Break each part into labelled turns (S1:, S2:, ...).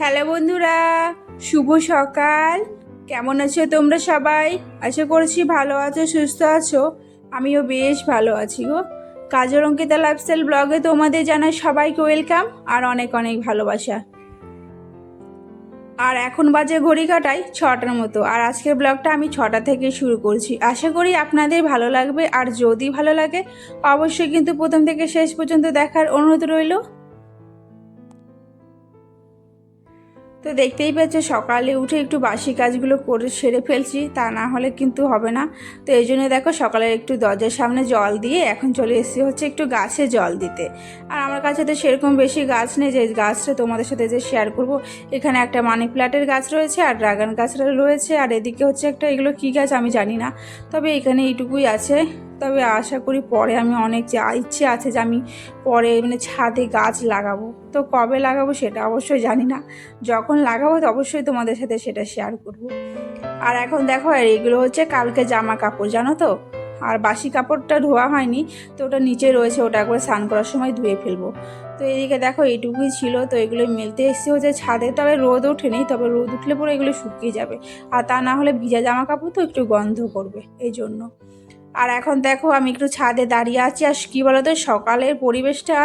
S1: Hello বন্ধুরা, শুভ সকাল। কেমন আছো তোমরা সবাই? আশা করছি ভালো আছো, সুস্থ আছো। আমিও বেশ ভালো আছি গো। কাজল অঙ্কিতা লাইফস্টাইল ব্লগে তোমাদের জানাই সবাইকে ওয়েলকাম আর অনেক অনেক ভালোবাসা। আর এখন বাজে ঘড়ি কাটাই 6টার মতো, আর আজকের ব্লগটা আমি 6টা থেকে শুরু করছি। আশা করি আপনাদের ভালো লাগবে, আর যদি ভালো লাগে অবশ্যই কিন্তু প্রথম থেকে শেষ পর্যন্ত দেখার অনুরোধ রইল। তো দেখতেই পাচ্ছ সকালে উঠে একটু বাসি কাজগুলো করে সেরে ফেলছি, তা না হলে কিন্তু হবে না। তো এই জন্য দেখো সকালে একটু দরজার সামনে জল দিয়ে এখন চলে এসেছি হচ্ছে একটু গাছে জল দিতে। আর আমার কাছে তো সেরকম বেশি গাছ নেই যে গাছটা তোমাদের সাথে যে শেয়ার করব। এখানে একটা মানি প্ল্যান্টের গাছ রয়েছে আর ড্রাগন গাছ রয়েছে, আর এদিকে হচ্ছে একটা, এগুলো কী গাছ আমি জানি না, তবে এখানে এইটুকুই আছে। তবে আশা করি পরে আমি অনেক ইচ্ছে আছে যে আমি পরে মানে ছাদে গাছ লাগাবো। তো কবে লাগাবো সেটা অবশ্যই জানি না, যখন লাগাবো তো অবশ্যই তোমাদের সাথে সেটা শেয়ার করব। আর এখন দেখো, আর এগুলো হচ্ছে কালকে জামা কাপড়, জানো তো। আর বাসি কাপড়টা ধোয়া হয়নি, তো ওটা নিচে রয়েছে, ওটা একবার স্নান করার সময় ধুয়ে ফেলবো। তো এদিকে দেখো এইটুকুই ছিল, তো এগুলো মেলতে এসেছি হচ্ছে ছাদে। তবে রোদ ওঠেনি, তবে রোদ উঠলে পরে এগুলো শুকিয়ে যাবে, আর তা না হলে ভিজা জামা কাপড় তো একটু গন্ধ করবে, এই জন্য। আর এখন দেখো আমি একটু ছাদে দাঁড়িয়ে আছি, আর কী বলতো সকালের পরিবেশটা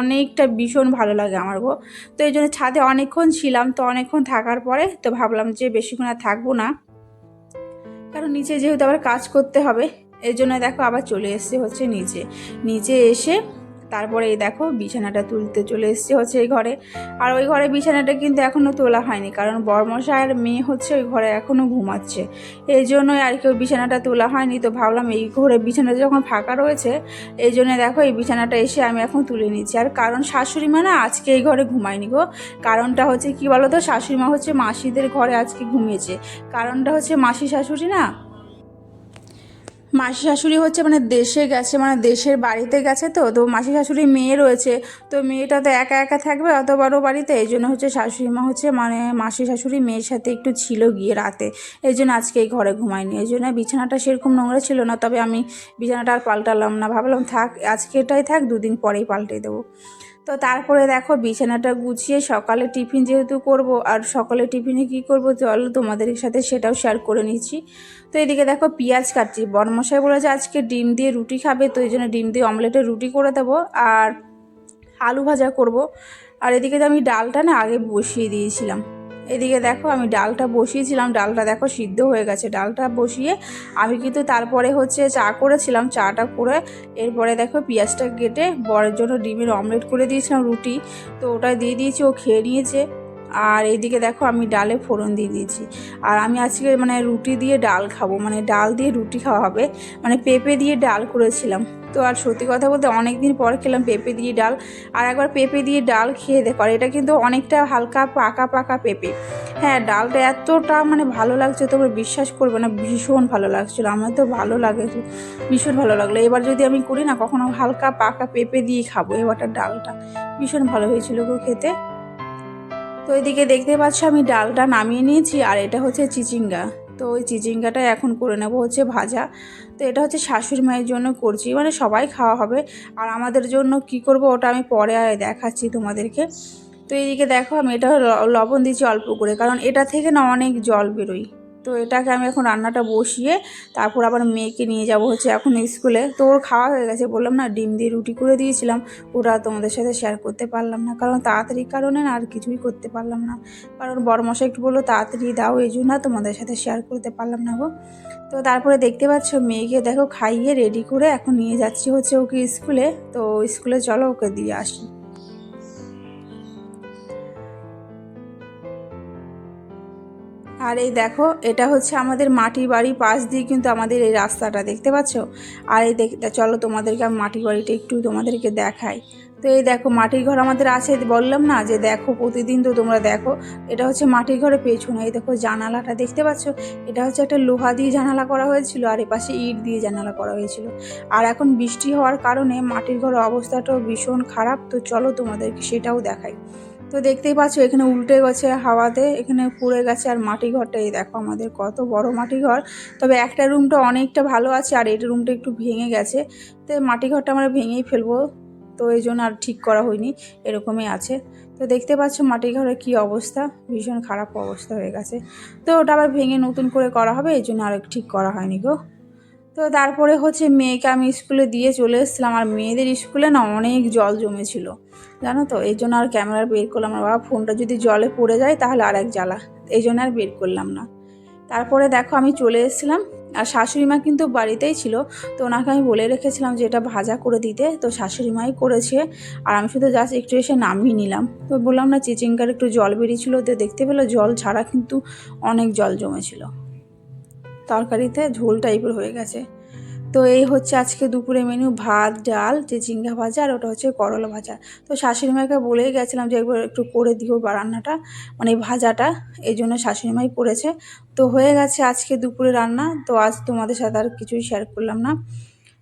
S1: অনেকটা ভীষণ ভালো লাগে আমার গো। তো এই জন্য ছাদে অনেকক্ষণ ছিলাম, তো অনেকক্ষণ থাকার পরে তো ভাবলাম যে বেশিক্ষণ আর থাকবো না, কারণ নিচে যেহেতু আবার কাজ করতে হবে। এই জন্য দেখো আবার চলে এসছে হচ্ছে নিচে। নিচে এসে তারপরে এই দেখো বিছানাটা তুলতে চলে এসছে হচ্ছে এই ঘরে। আর ওই ঘরে বিছানাটা কিন্তু এখনও তোলা হয়নি, কারণ বরমশাইয়ের মেয়ে হচ্ছে ওই ঘরে এখনও ঘুমাচ্ছে। এই জন্যই আর কেউ বিছানাটা তোলা হয়নি। তো ভাবলাম এই ঘরে বিছানাটা যখন ফাঁকা রয়েছে, এই জন্য দেখো এই বিছানাটা এসে আমি এখন তুলে নিচ্ছি। আর কারণ শাশুড়ি মা না আজকে এই ঘরে ঘুমায়নি গো। কারণটা হচ্ছে কি বলো তো, শাশুড়ি মা হচ্ছে মাসিদের ঘরে আজকে ঘুমিয়েছে। কারণটা হচ্ছে মাসি শাশুড়ি না, মাসি শাশুড়ি হচ্ছে মানে দেশে গেছে, মানে দেশের বাড়িতে গেছে। তো তো মাসি শাশুড়ি মেয়ে রয়েছে, তো মেয়েটা তো একা একা থাকবে অত বড় বাড়িতে। এই জন্য হচ্ছে শাশুড়ি মা হচ্ছে মানে মাসি শাশুড়ি মেয়ের সাথে একটু ছিল গিয়ে রাতে, এই জন্য আজকে এই ঘরে ঘুমায়নি। এই জন্য বিছানাটা সেরকম নোংরা ছিল না, তবে আমি বিছানাটা আর পাল্টালাম না, ভাবলাম থাক আজকে এটাই থাক, দুদিন পরেই পাল্টে দেবো। তো তারপরে দেখো বিছানাটা গুছিয়ে সকালে টিফিন যেহেতু করব, আর সকালে টিফিনে কি করব চলো তোমাদের সাথে সেটাও শেয়ার করে নিচ্ছি। তো এদিকে দেখো পেঁয়াজ কাটছি, বড়মশাই বলেছে আজকে ডিম দিয়ে রুটি খাবে, তো এই জন্য ডিম দিয়ে অমলেটের রুটি করে দেবো আর আলু ভাজা করব। আর এদিকে তো আমি ডালটা না আগে বসিয়ে দিয়েছিলাম। এদিকে দেখো আমি ডালটা বসিয়েছিলাম, ডালটা দেখো সিদ্ধ হয়ে গেছে। ডালটা বসিয়ে আমি কিন্তু তারপরে হচ্ছে চা করেছিলাম, চাটা করে এরপরে দেখো পেঁয়াজটা কেটে বরের জন্য ডিমের অমলেট করে দিয়েছিলাম, রুটি তো ওটা দিয়ে দিয়েছি, ও খেয়ে নিয়েছে। আর এইদিকে দেখো আমি ডালে ফোড়ন দিয়ে দিয়েছি। আর আমি আজকে মানে রুটি দিয়ে ডাল খাবো, মানে ডাল দিয়ে রুটি খাওয়া হবে, মানে পেঁপে দিয়ে ডাল করেছিলাম। তো আর সত্যি কথা বলতে অনেক দিন পর খেলাম পেঁপে দিয়ে ডাল। আর একবার পেঁপে দিয়ে ডাল খেয়ে দেখো, আর এটা কিন্তু অনেকটা হালকা পাকা পাকা পেঁপে। হ্যাঁ, ডালটা এতটা মানে ভালো লাগছে তোমরা বিশ্বাস করবে না, ভীষণ ভালো লাগছিলো, আমার তো ভালো লাগে, ভীষণ ভালো লাগলো। এবার যদি আমি করি না কখনো হালকা পাকা পেঁপে দিয়ে খাবো এবারটা ডালটা, ভীষণ ভালো হয়েছিল গো খেতে। তো এদিকে দেখতে পাচ্ছ আমি ডালটা নামিয়ে নিয়েছি, আর এটা হচ্ছে চিচিঙ্গা। তো ওই চিচিঙ্গাটা এখন করে নেব হচ্ছে ভাজা। তো এটা হচ্ছে শাশুড়ি মায়ের জন্য করছি, মানে সবাই খাওয়া হবে। আর আমাদের জন্য কি করব ওটা আমি পরে দেখাচ্ছি তোমাদেরকে। তো এইদিকে দেখো আমি এটা লবণ দিচ্ছি অল্প করে, কারণ এটা থেকে না অনেক জল বেরোয়। তো এটাকে আমি এখন রান্নাটা বসিয়ে তারপর আবার মেয়েকে নিয়ে যাব হচ্ছে এখন স্কুলে। তো ওর খাওয়া হয়ে গেছে, বললাম না ডিম দিয়ে রুটি করে দিয়েছিলাম, ওটা তোমাদের সাথে শেয়ার করতে পারলাম না, কারণ তাড়াতাড়ির কারণে না আর কিছুই করতে পারলাম না। কারণ বড়মশাই একটু বললো তাড়াতাড়ি দাও, এই জন্য তোমাদের সাথে শেয়ার করতে পারলাম না গো। তো তারপরে দেখতে পাচ্ছ মেয়েকে দেখো খাইয়ে রেডি করে এখন নিয়ে যাচ্ছি হচ্ছে ওকে স্কুলে। তো স্কুলে চলো ওকে দিয়ে আসি। আর এই দেখো এটা হচ্ছে আমাদের মাটির বাড়ি, পাশ দিয়ে কিন্তু আমাদের এই রাস্তাটা দেখতে পাচ্ছ। আর এই চলো তোমাদেরকে আমি মাটির বাড়িটা একটু তোমাদেরকে দেখাই। তো এই দেখো মাটির ঘর আমাদের আছে, বললাম না যে দেখো প্রতিদিন তো তোমরা দেখো। এটা হচ্ছে মাটির ঘরের পেছনে, এই দেখো জানালাটা দেখতে পাচ্ছ, এটা হচ্ছে একটা লোহা দিয়ে জানালা করা হয়েছিল, আর এপাশে ইট দিয়ে জানালা করা হয়েছিল। আর এখন বৃষ্টি হওয়ার কারণে মাটির ঘরের অবস্থাটাও ভীষণ খারাপ, তো চলো তোমাদেরকে সেটাও দেখাই। তো দেখতেই পাচ্ছ এখানে উল্টে গেছে হাওয়াতে, এখানে পুড়ে গেছে। আর মাটি ঘরটা এই দেখো আমাদের কত বড় মাটি ঘর, তবে একটা রুমটা অনেকটা ভালো আছে আর এই রুমটা একটু ভেঙে গেছে। তো মাটি ঘরটা আমরা ভেঙেই ফেলবো, তো এই জন্য আর ঠিক করা হয়নি, এরকমই আছে। তো দেখতে পাচ্ছ মাটির ঘরের কী অবস্থা, ভীষণ খারাপ অবস্থা হয়ে গেছে। তো ওটা আবার ভেঙে নতুন করে করা হবে, এই জন্য আর ঠিক করা হয়নি গো। তো তারপরে হচ্ছে মেয়েকে আমি স্কুলে দিয়ে চলে এসেছিলাম, আর মেয়েদের স্কুলে না অনেক জল জমেছিল জানো তো, এই জন্য আর ক্যামেরা বের করলাম না। বাবা ফোনটা যদি জলে পড়ে যায় তাহলে আর এক জ্বালা, এই জন্য আর বের করলাম না। তারপরে দেখো আমি চলে এসেছিলাম, আর শাশুড়ি মা কিন্তু বাড়িতেই ছিল। তো ওনাকে আমি বলে রেখেছিলাম যে এটা ভাজা করে দিতে, তো শাশুড়ি মাই করেছে। আর আমি শুধু জাস্ট একটু এসে নামিয়ে নিলাম। তো বললাম না চিচিঙ্গার একটু জল বেরিয়েছিল, তো দেখতে পেলো জল ছাড়া কিন্তু অনেক জল জমেছিল, তরকারিতে ঝোল টাইপের হয়ে গেছে। তো এই হচ্ছে আজকে দুপুরে মেনু, ভাত ডাল চিচিঙ্গা ভাজা আর ওটা হচ্ছে করলা ভাজা। তো শাশুড়ি মাকে বলেই গেছিলাম যে একবার একটু করে দিও বা রান্নাটা, মানে ভাজাটা, এই জন্য শাশুড়ি মাই করেছে। তো হয়ে গেছে আজকে দুপুরে রান্না। তো আজ তোমাদের সাথে আর কিছুই শেয়ার করলাম না।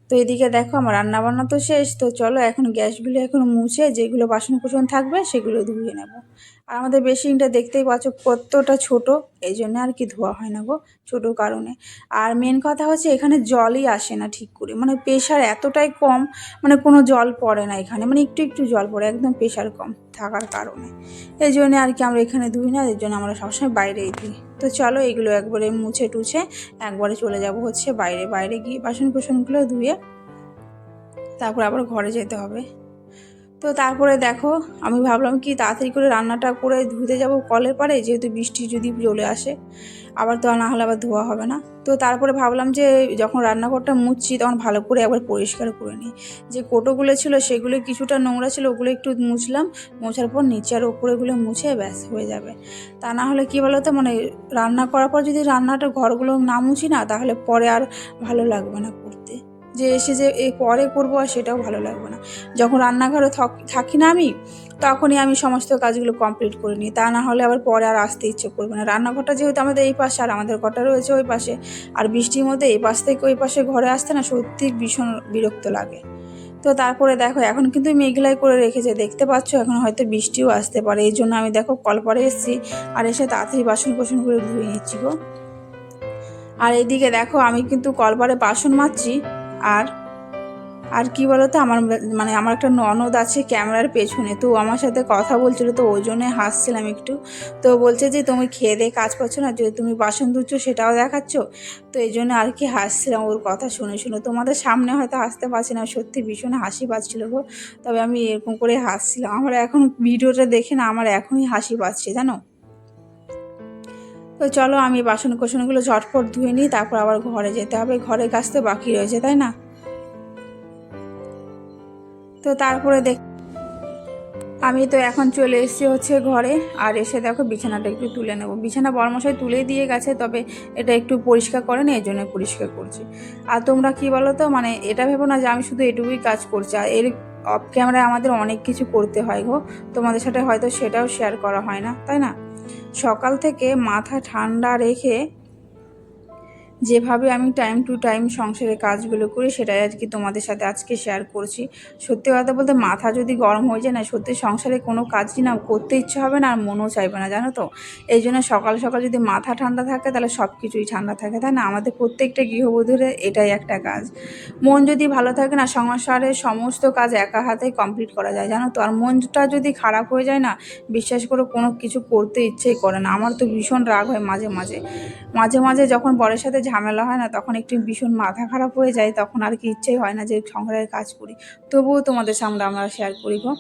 S1: তো এদিকে দেখো আমার রান্না বান্না তো শেষ। তো চলো এখন গ্যাসগুলো এখন মুছে যেগুলো বাসন কুসন থাকবে সেগুলো ধুয়ে নেব। আর আমাদের বেসিনটা দেখতেই পাচ্ছ কতটা ছোট, এই জন্য আর কি ধোয়া হয় না গো, ছোটো কারণে। আর মেন কথা হচ্ছে এখানে জলই আসে না ঠিক করে, মানে প্রেশার এতটাই কম, মানে কোনো জল পড়ে না এখানে, মানে একটু একটু জল পড়ে, একদম প্রেশার কম থাকার কারণে। এই জন্য আর কি আমরা এখানে ধুই না, এর জন্য আমরা সবসময় বাইরেই ধুই। তো চলো এগুলো একবারে মুছে টুছে একবারে চলে যাব হচ্ছে বাইরে। বাইরে গিয়ে বাসন কুসনগুলো ধুয়ে তারপর আবার ঘরে যেতে হবে। তো তারপরে দেখো আমি ভাবলাম কি তাড়াতাড়ি করে রান্নাটা করে ধুতে যাব কলের পাড়ে, যেহেতু বৃষ্টি যদি চলে আসে আবার, তো না হলে আবার ধোয়া হবে না। তো তারপরে ভাবলাম যে যখন রান্নাঘরটা মুছছি তখন ভালো করে একবার পরিষ্কার করে নিই। যে কোটোগুলো ছিল সেগুলো কিছুটা নোংরা ছিল, ওগুলো একটু মুছলাম, মোছার পর নিচে আর ওপরেগুলো মুছে ব্যাস হয়ে যাবে। তা না হলে কী বলো তো, মানে রান্না করার পর যদি রান্নাটা ঘরগুলো না মুছি না, তাহলে পরে আর ভালো লাগবে না করতে, যে এসে যে এই পরে করবো আর সেটাও ভালো লাগবে না। যখন রান্নাঘরে থাকি না আমি, তখনই আমি সমস্ত কাজগুলো কমপ্লিট করে নিই, তা না হলে আবার পরে আর আসতে ইচ্ছে করবে না। রান্নাঘরটা যেহেতু আমাদের এই পাশে আর আমাদের ঘরটা রয়েছে ওই পাশে, আর বৃষ্টির মধ্যে এই পাশ থেকে ওই পাশে ঘরে আসতে না সত্যি ভীষণ বিরক্ত লাগে। তো তারপরে দেখো এখন কিন্তু মেঘলাই করে রেখেছে, দেখতে পাচ্ছ এখন হয়তো বৃষ্টিও আসতে পারে, এই জন্য আমি দেখো কলপারে এসেছি আর এসে তাড়াতাড়ি বাসন কোসন করে ধুয়ে নিচ্ছি গো। আর এইদিকে দেখো আমি কিন্তু কলপারে বাসন মাজছি। আর আর কি বলতো, আমার মানে আমার একটা ননদ আছে ক্যামেরার পেছনে, তো আমার সাথে কথা বলছিল, তো ওই জন্যে হাসছিলাম একটু। তো বলছে যে তুমি খেয়ে দিয়ে কাজ করছো না, যদি তুমি বাসন ধুচ্ছো সেটাও দেখাচ্ছ, তো এই জন্য আর কি হাসছিলাম ওর কথা শুনে শুনে। তোমাদের সামনে হয়তো হাসতে পারছি না, সত্যি ভীষণ হাসি পাচ্ছিল গো, তবে আমি এরকম করে হাসছিলাম। আমার এখন ভিডিওটা দেখে না আমার এখনই হাসি পাচ্ছে জানো। তো চলো আমি বাসন কোসনগুলো ঝটপট ধুয়ে নিই, তারপর আবার ঘরে যেতে হবে, ঘরের কাজ তো বাকি রয়েছে তাই না। তো তারপরে আমি তো এখন চলে এসেছি হচ্ছে ঘরে, আর এসে দেখো বিছানাটা একটু তুলে নেব। বিছানা বড়মশাই তুলেই দিয়ে গেছে, তবে এটা একটু পরিষ্কার করে না, এই জন্য পরিষ্কার করছি। আর তোমরা কি বলো তো, মানে এটা ভেবো না যে আমি শুধু এটুকুই কাজ করছি, আর এর অফ ক্যামেরায় আমাদের অনেক কিছু করতে হয় গো, তোমাদের সাথে হয়তো সেটাও শেয়ার করা হয় না তাই না। সকাল থেকে মাথা ঠান্ডা রেখে যেভাবে আমি টাইম টু টাইম সংসারের কাজগুলো করি সেটাই আজকে তোমাদের সাথে আজকে শেয়ার করছি। সত্যি কথা বলতে মাথা যদি গরম হয়ে যায় না, সত্যি সংসারে কোনো কাজই না করতে ইচ্ছে হবে না, আর মনও চাইবে না জানো তো। এই জন্য সকাল সকাল যদি মাথা ঠান্ডা থাকে তাহলে সব কিছুই ঠান্ডা থাকে তাই না। আমাদের প্রত্যেকটা গৃহবধূর এটাই একটা কাজ। মন যদি ভালো থাকে না, সংসারের সমস্ত কাজ একা হাতেই কমপ্লিট করা যায় জানো তো। আর মনটা যদি খারাপ হয়ে যায় না, বিশ্বাস করে কোনো কিছু করতে ইচ্ছেই করে না। আমার তো ভীষণ রাগ হয় মাঝে মাঝে মাঝে মাঝে যখন বরের সাথে ঝামেলা হয় না, তখন একটু ভীষণ মাথা খারাপ হয়ে যায়, তখন আর কি ইচ্ছেই হয় না যে সংসারের কাজ করি। তবুও তোমাদের সামনে আমরা শেয়ার করি গো।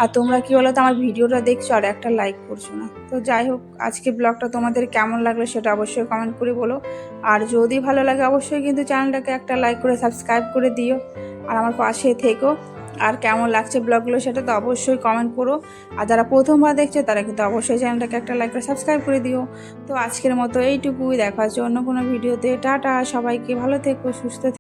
S1: আর তোমরা কি বলো তো, আমার ভিডিওটা দেখছো আর একটা লাইক করছো না। তো যাই হোক, আজকে ব্লগটা তোমাদের কেমন লাগলো সেটা অবশ্যই কমেন্ট করে বলো। আর যদি ভালো লাগে অবশ্যই কিন্তু চ্যানেলটাকে একটা লাইক করে সাবস্ক্রাইব করে দিও, আর আমার পাশে থেকো। আর কেমন লাগছে ব্লগগুলো সেটা তো অবশ্যই কমেন্ট করো। আর যারা প্রথমবার দেখছে তারা কিন্তু অবশ্যই চ্যানেলটাকে একটা লাইক করে সাবস্ক্রাইব করে দিও। তো আজকের মতো এইটুকুই, দেখা হচ্ছে অন্য কোনো ভিডিওতে। টাটা, সবাইকে ভালো থেকো, সুস্থ থেকো।